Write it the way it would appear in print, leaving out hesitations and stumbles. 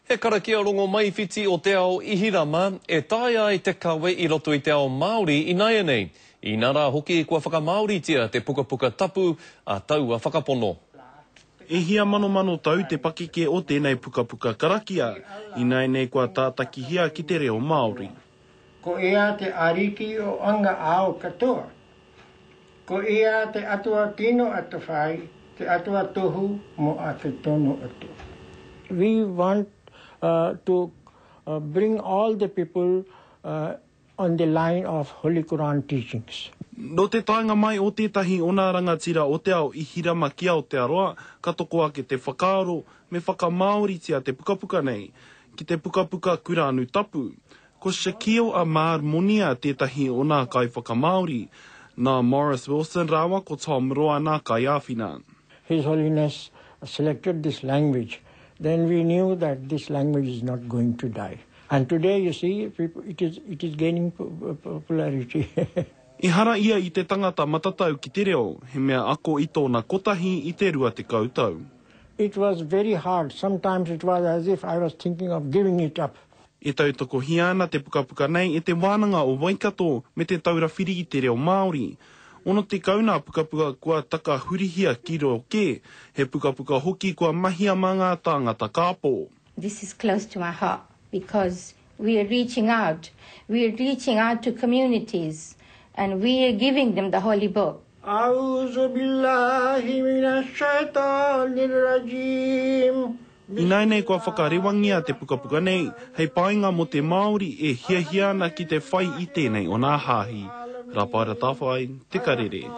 He karakia rongo mai whiti o te ao Ihirama, e tae ai te kawe I roto I te ao Māori I naia nei. I nara hoki kua whakamaoritia te pukapuka tapu a tau a whakapono. E hia mano tau te pakeke o tēnei pukapuka karakia, I nei kua tātakihia ki te reo Māori. Ko ea te ariki o anga ao katoa. Ko ea te atua tino atu whai, te atua tohu mo a te tono atu. We want to bring all the people on the line of Holy Quran teachings. No te tainga mai o tētahi o nā rangatira o te ao Ihirama ki Aotearoa, ka toko ake te whakaaro me whakamaoritia te pukapuka nei, ki te pukapuka kuranu tapu. Ko Shakil Ahmad Monia tētahi o nā kai whakamaori, nā Morris Wilson rawa ko Tom Roa nā kai āwhina. His Holiness selected this language. Then we knew that this language is not going to die. And today, you see, it is gaining popularity. I hara ia I te tangata matatau ki te reo, he mea ako I tōna kotahi I te rua te kautau. It was very hard. Sometimes it was as if I was thinking of giving it up. E tautoko hiana te pukapuka nei e te wānanga o Waikato me te taura whiri I te reo Māori. Ono te kauna pukapuka kua taka hurihia ki ro ke, he pukapuka hoki kua mahia mā ngā tāngata kāpō. This is close to my heart because we are reaching out. We are reaching out to communities and we are giving them the Holy Book. A'udhu billahi minash shaitanir rajim. I nei kua whakarewangia te pukapuka nei, hei painga mo te Māori e hiahiana ki te whai I tēnei o nā hāhi. Rapaira tāwhai, te karere.